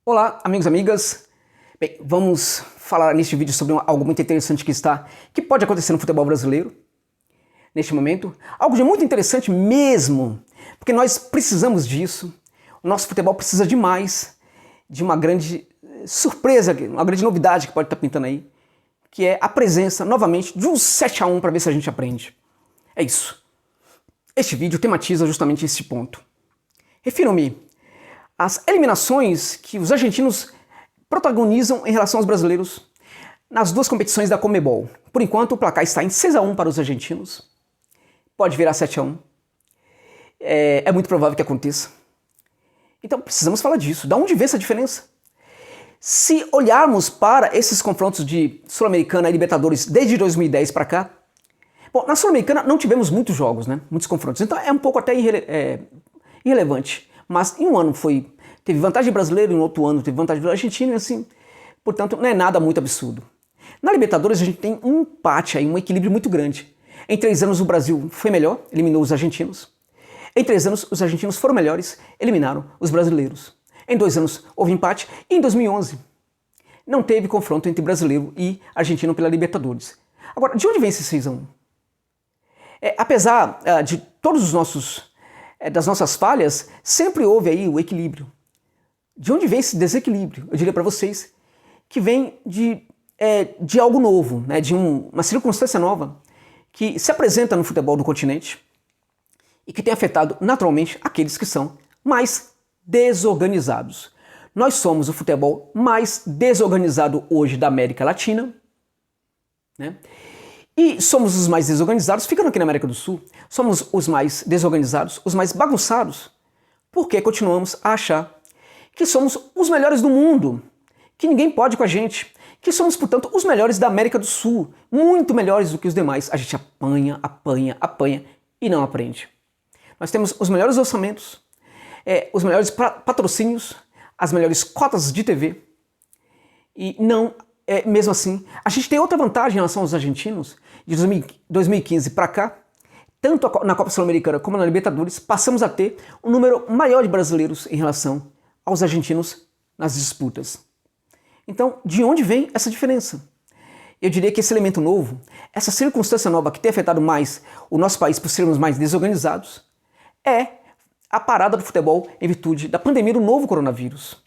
Olá, amigos e amigas. Bem, vamos falar neste vídeo sobre algo muito interessante que pode acontecer no futebol brasileiro neste momento. Algo de muito interessante mesmo, porque nós precisamos disso. O nosso futebol precisa demais de uma grande surpresa, uma grande novidade que pode estar pintando aí, que é a presença, novamente, de um 7-1 para ver se a gente aprende. É isso. Este vídeo tematiza justamente esse ponto. Refiro-me às eliminações que os argentinos protagonizam em relação aos brasileiros nas duas competições da Conmebol. Por enquanto, o placar está em 6-1 para os argentinos. Pode virar 7-1. É muito provável que aconteça. Então, precisamos falar disso. Da onde vem essa diferença? Se olharmos para esses confrontos de Sul-Americana e Libertadores desde 2010 para cá, bom, na Sul-Americana não tivemos muitos jogos, né? Muitos confrontos. Então, é um pouco até irrelevante. Mas em um ano teve vantagem brasileira, em outro ano teve vantagem do argentino, e assim, portanto, não é nada muito absurdo. Na Libertadores a gente tem um empate aí, um equilíbrio muito grande. Em 3 anos o Brasil foi melhor, eliminou os argentinos. Em 3 anos os argentinos foram melhores, eliminaram os brasileiros. Em 2 anos houve empate, e em 2011 não teve confronto entre brasileiro e argentino pela Libertadores. Agora, de onde vem esse 6-1? Apesar de todos os das nossas falhas, sempre houve aí o equilíbrio. De onde vem esse desequilíbrio? Eu diria para vocês que vem de algo novo, né? De uma circunstância nova que se apresenta no futebol do continente e que tem afetado naturalmente aqueles que são mais desorganizados. Nós somos o futebol mais desorganizado hoje da América Latina, né? E somos os mais desorganizados, ficando aqui na América do Sul, somos os mais desorganizados, os mais bagunçados, porque continuamos a achar que somos os melhores do mundo, que ninguém pode com a gente, que somos, portanto, os melhores da América do Sul, muito melhores do que os demais. A gente apanha, apanha, apanha e não aprende. Nós temos os melhores orçamentos, os melhores patrocínios, as melhores cotas de TV e não... mesmo assim, a gente tem outra vantagem em relação aos argentinos. De 2015 para cá, tanto na Copa Sul-Americana como na Libertadores, passamos a ter um número maior de brasileiros em relação aos argentinos nas disputas. Então, de onde vem essa diferença? Eu diria que esse elemento novo, essa circunstância nova que tem afetado mais o nosso país por sermos mais desorganizados, é a parada do futebol em virtude da pandemia do novo coronavírus.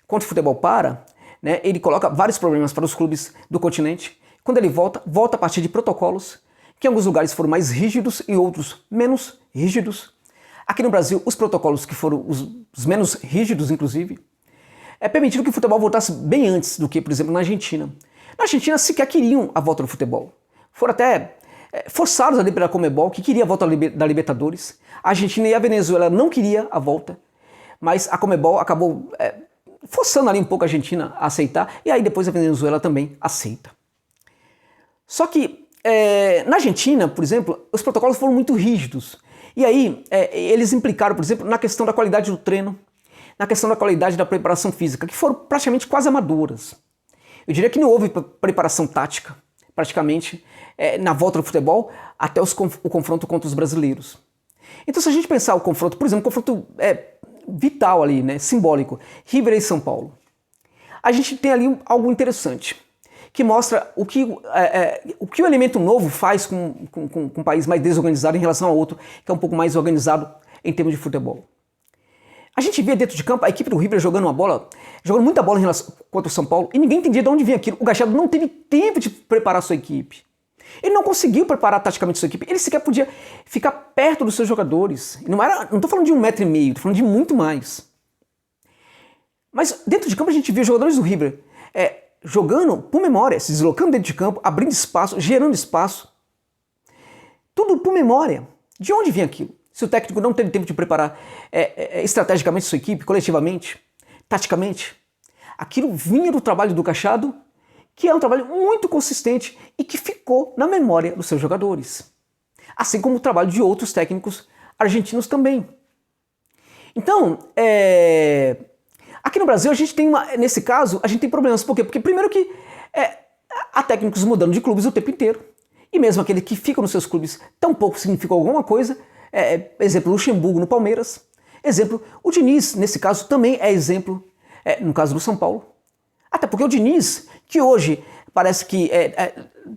Quando o futebol para, né, ele coloca vários problemas para os clubes do continente. Quando ele volta a partir de protocolos, que em alguns lugares foram mais rígidos e outros menos rígidos. Aqui no Brasil, os protocolos que foram os menos rígidos, inclusive, permitiram que o futebol voltasse bem antes do que, por exemplo, na Argentina. Na Argentina sequer queriam a volta do futebol. Foram até forçados ali pela Conmebol, que queria a volta da Libertadores. A Argentina e a Venezuela não queriam a volta, mas a Conmebol acabou forçando ali um pouco a Argentina a aceitar, e aí depois a Venezuela também aceita. Só que na Argentina, por exemplo, os protocolos foram muito rígidos. E aí eles implicaram, por exemplo, na questão da qualidade do treino, na questão da qualidade da preparação física, que foram praticamente quase amadoras. Eu diria que não houve preparação tática, praticamente, na volta do futebol, até o confronto contra os brasileiros. Então, se a gente pensar o confronto, por exemplo, o confronto vital ali, né, simbólico, River e São Paulo, a gente tem ali algo interessante, que mostra o que o elemento novo faz com um país mais desorganizado em relação ao outro, que é um pouco mais organizado em termos de futebol. A gente via dentro de campo a equipe do River jogando muita bola contra o São Paulo, e ninguém entendia de onde vinha aquilo. O Gallardo não teve tempo de preparar a sua equipe. Ele não conseguiu preparar taticamente a sua equipe, ele sequer podia ficar perto dos seus jogadores. Não estou falando de 1,5 metro, estou falando de muito mais. Mas dentro de campo a gente via jogadores do River jogando por memória, se deslocando dentro de campo, abrindo espaço, gerando espaço. Tudo por memória. De onde vinha aquilo? Se o técnico não teve tempo de preparar estrategicamente sua equipe, coletivamente, taticamente, aquilo vinha do trabalho do Gallardo, que é um trabalho muito consistente e que ficou na memória dos seus jogadores. Assim como o trabalho de outros técnicos argentinos também. Então, aqui no Brasil, a gente tem nesse caso, a gente tem problemas. Por quê? Porque primeiro que há técnicos mudando de clubes o tempo inteiro, e mesmo aqueles que ficam nos seus clubes tampouco significam alguma coisa. Exemplo, Luxemburgo no Palmeiras. Exemplo, o Diniz, nesse caso, também é exemplo no caso do São Paulo. Até porque o Diniz, que hoje parece que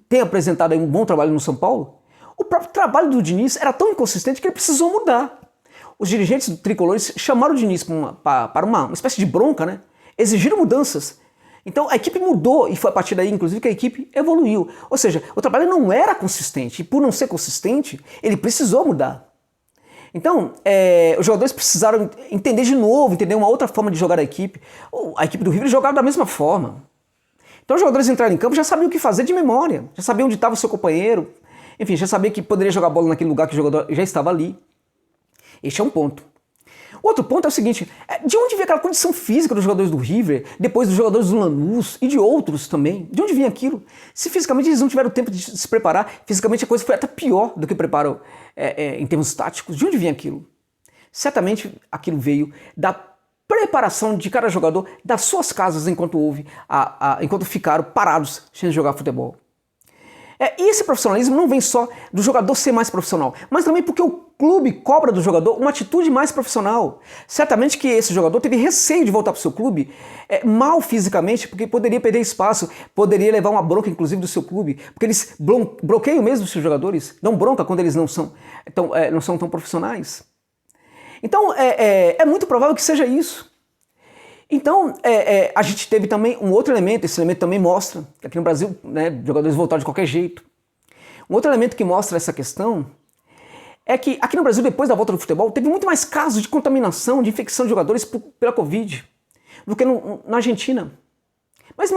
tem apresentado aí um bom trabalho no São Paulo, o próprio trabalho do Diniz era tão inconsistente que ele precisou mudar. Os dirigentes tricolores chamaram o Diniz para uma espécie de bronca, né? Exigiram mudanças. Então a equipe mudou e foi a partir daí, inclusive, que a equipe evoluiu. Ou seja, o trabalho não era consistente e por não ser consistente, ele precisou mudar. Então, os jogadores precisaram entender de novo, entender uma outra forma de jogar a equipe. A equipe do River jogava da mesma forma. Então os jogadores entraram em campo já sabiam o que fazer de memória, já sabiam onde estava o seu companheiro, enfim, já sabia que poderia jogar bola naquele lugar que o jogador já estava ali. Este é um ponto. Outro ponto é o seguinte, de onde veio aquela condição física dos jogadores do River, depois dos jogadores do Lanús e de outros também? De onde vinha aquilo? Se fisicamente eles não tiveram tempo de se preparar, fisicamente a coisa foi até pior do que preparo em termos táticos. De onde vinha aquilo? Certamente aquilo veio da preparação de cada jogador das suas casas enquanto ficaram parados sem jogar futebol. E esse profissionalismo não vem só do jogador ser mais profissional, mas também porque o clube cobra do jogador uma atitude mais profissional. Certamente que esse jogador teve receio de voltar para o seu clube mal fisicamente, porque poderia perder espaço, poderia levar uma bronca inclusive do seu clube, porque eles bloqueiam mesmo os seus jogadores, dão bronca quando eles não são tão profissionais. Então é muito provável que seja isso. Então, a gente teve também um outro elemento, esse elemento também mostra, que aqui no Brasil, né, jogadores voltaram de qualquer jeito. Um outro elemento que mostra essa questão é que aqui no Brasil, depois da volta do futebol, teve muito mais casos de contaminação, de infecção de jogadores pela Covid, do que na Argentina. Mas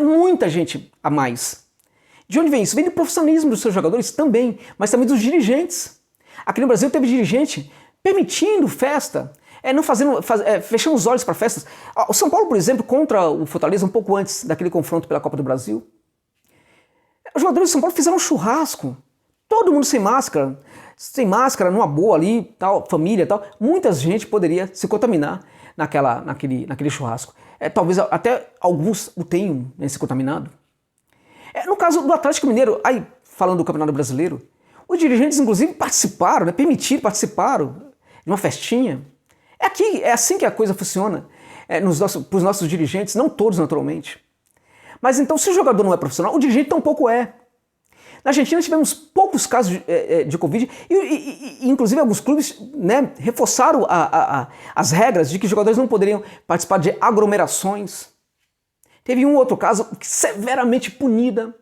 muita gente a mais. De onde vem isso? Vem do profissionalismo dos seus jogadores também, mas também dos dirigentes. Aqui no Brasil teve dirigente permitindo festa, fechando os olhos para festas. O São Paulo, por exemplo, contra o Fortaleza, um pouco antes daquele confronto pela Copa do Brasil, os jogadores do São Paulo fizeram um churrasco, todo mundo sem máscara, numa boa ali, tal, família e tal. Muita gente poderia se contaminar naquele churrasco. Talvez até alguns o tenham se contaminado. No caso do Atlético Mineiro, aí falando do Campeonato Brasileiro, os dirigentes inclusive participaram, participaram de uma festinha. É assim que a coisa funciona para os nossos dirigentes, não todos naturalmente. Mas então, se o jogador não é profissional, o dirigente tampouco é. Na Argentina tivemos poucos casos de Covid e inclusive alguns clubes, né, reforçaram as regras de que os jogadores não poderiam participar de aglomerações. Teve um outro caso severamente punida,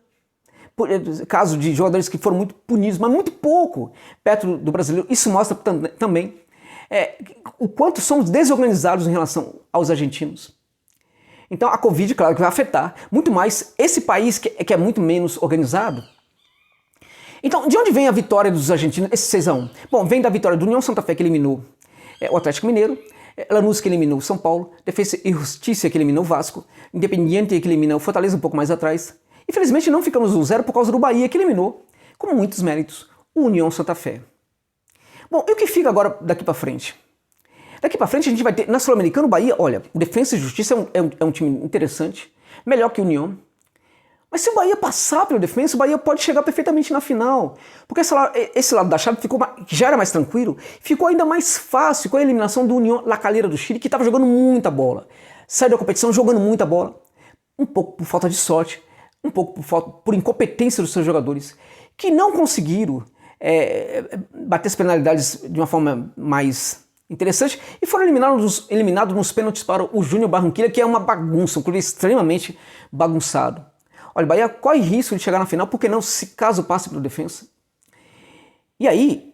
caso de jogadores que foram muito punidos, mas muito pouco perto do brasileiro. Isso mostra também o quanto somos desorganizados em relação aos argentinos. Então a Covid, claro, que vai afetar muito mais esse país que é muito menos organizado. Então, de onde vem a vitória dos argentinos, esse 6-1? Bom, vem da vitória do União Santa Fé, que eliminou o Atlético Mineiro, Lanús, que eliminou o São Paulo, Defensa e Justiça, que eliminou o Vasco, Independiente, que eliminou o Fortaleza um pouco mais atrás. Infelizmente não ficamos no 0 por causa do Bahia, que eliminou, com muitos méritos, o União Santa Fé. Bom, e o que fica agora daqui para frente? Daqui para frente a gente vai ter, na Sul-Americana, o Bahia, olha, o Defensa e Justiça é um time interessante, melhor que o União. Mas se o Bahia passar pelo Defensa, o Bahia pode chegar perfeitamente na final. Porque esse lado da chave que já era mais tranquilo, ficou ainda mais fácil com a eliminação do União La Calera do Chile, que estava jogando muita bola. Saiu da competição jogando muita bola. Um pouco por falta de sorte, um pouco por incompetência dos seus jogadores, que não conseguiram bater as penalidades de uma forma mais interessante e foram eliminados nos pênaltis para o Júnior Barranquilla, que é uma bagunça, um clube extremamente bagunçado. Olha, o Bahia corre risco de chegar na final, porque não, se caso passe pelo Defensa. E aí,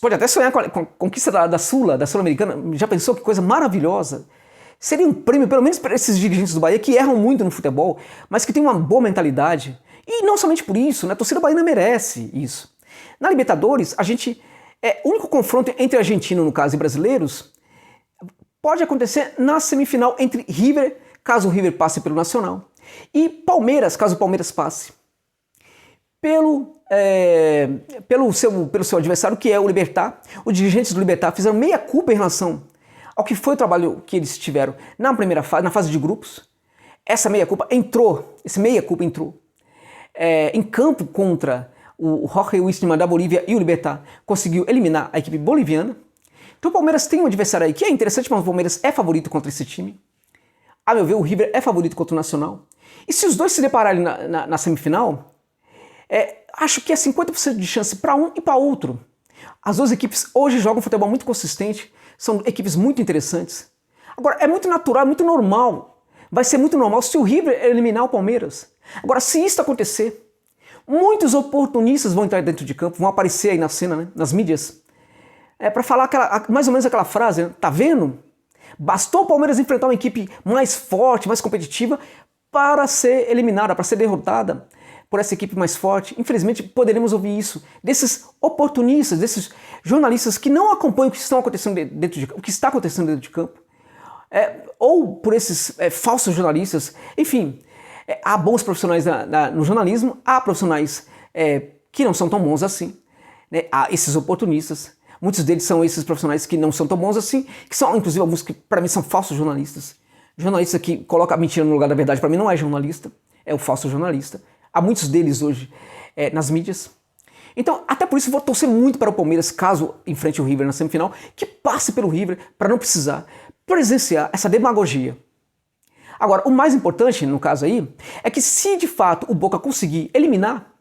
pode até sonhar com a conquista da Sul-Americana, já pensou que coisa maravilhosa? Seria um prêmio, pelo menos para esses dirigentes do Bahia, que erram muito no futebol, mas que têm uma boa mentalidade. E não somente por isso, né? A torcida baiana merece isso. Na Libertadores, o único confronto entre argentinos, no caso, e brasileiros, pode acontecer na semifinal entre River, caso o River passe pelo Nacional, e Palmeiras, caso o Palmeiras passe, pelo seu adversário, que é o Libertad. Os dirigentes do Libertad fizeram meia-culpa em relação ao que foi o trabalho que eles tiveram na primeira fase, na fase de grupos. Esse meia-culpa entrou em campo contra o Jorge Wilstermann da Bolívia, e o Libertad conseguiu eliminar a equipe boliviana. Então o Palmeiras tem um adversário aí que é interessante, mas o Palmeiras é favorito contra esse time. A meu ver, o River é favorito contra o Nacional. E se os dois se depararem na semifinal, acho que é 50% de chance para um e para outro. As duas equipes hoje jogam futebol muito consistente, são equipes muito interessantes. Agora, é muito natural, é muito normal. Vai ser muito normal se o River eliminar o Palmeiras. Agora, se isso acontecer, muitos oportunistas vão entrar dentro de campo, vão aparecer aí na cena, né, nas mídias, para falar mais ou menos aquela frase, né? Tá vendo? Bastou o Palmeiras enfrentar uma equipe mais forte, mais competitiva, para ser eliminada, para ser derrotada por essa equipe mais forte. Infelizmente, poderemos ouvir isso desses oportunistas, desses jornalistas que não acompanham o que está acontecendo dentro de campo, ou por esses falsos jornalistas. Enfim, há bons profissionais no jornalismo, há profissionais que não são tão bons assim, né? Há esses oportunistas. Muitos deles são esses profissionais que não são tão bons assim, que são, inclusive, alguns que, para mim, são falsos jornalistas. Jornalista que coloca a mentira no lugar da verdade, para mim, não é jornalista, é o falso jornalista. Há muitos deles hoje nas mídias. Então, até por isso, vou torcer muito para o Palmeiras, caso enfrente o River na semifinal, que passe pelo River para não precisar presenciar essa demagogia. Agora, o mais importante, no caso aí, é que se de fato o Boca conseguir eliminar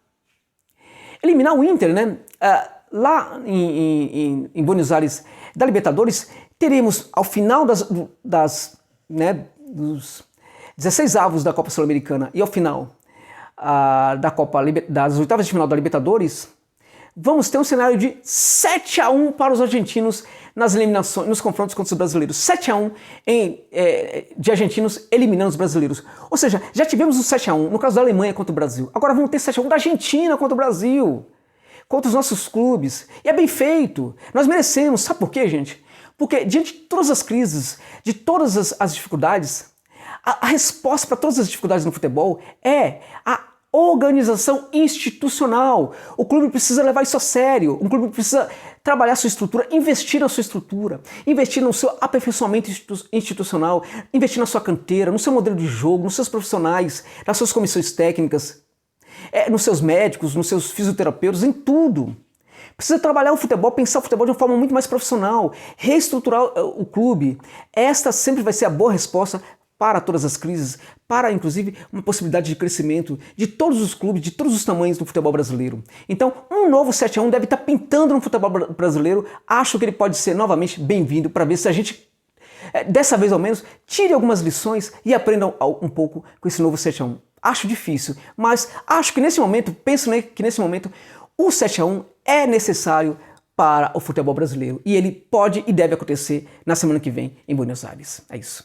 o Inter, né? Lá em Buenos Aires da Libertadores, teremos ao final dos 16 avos da Copa Sul-Americana e ao final das oitavas de final da Libertadores, vamos ter um cenário de 7-1 para os argentinos nas eliminações, nos confrontos contra os brasileiros. 7-1 de argentinos eliminando os brasileiros. Ou seja, já tivemos o 7-1 no caso da Alemanha contra o Brasil. Agora vamos ter 7-1 da Argentina contra o Brasil, contra os nossos clubes. E é bem feito. Nós merecemos. Sabe por quê, gente? Porque diante de todas as crises, de todas as dificuldades, a resposta para todas as dificuldades no futebol é a organização institucional. O clube precisa levar isso a sério. O clube precisa trabalhar sua estrutura, investir na sua estrutura, investir no seu aperfeiçoamento institucional, investir na sua canteira, no seu modelo de jogo, nos seus profissionais, nas suas comissões técnicas, nos seus médicos, nos seus fisioterapeutas, em tudo. Precisa trabalhar o futebol, pensar o futebol de uma forma muito mais profissional, reestruturar o clube. Esta sempre vai ser a boa resposta para todas as crises, para inclusive uma possibilidade de crescimento de todos os clubes, de todos os tamanhos do futebol brasileiro. Então, um novo 7-1 deve estar pintando no futebol brasileiro. Acho que ele pode ser novamente bem-vindo para ver se a gente, dessa vez ao menos, tire algumas lições e aprendam um pouco com esse novo 7-1. Acho difícil, mas acho que nesse momento, penso que nesse momento, o 7-1 é necessário para o futebol brasileiro. E ele pode e deve acontecer na semana que vem em Buenos Aires. É isso.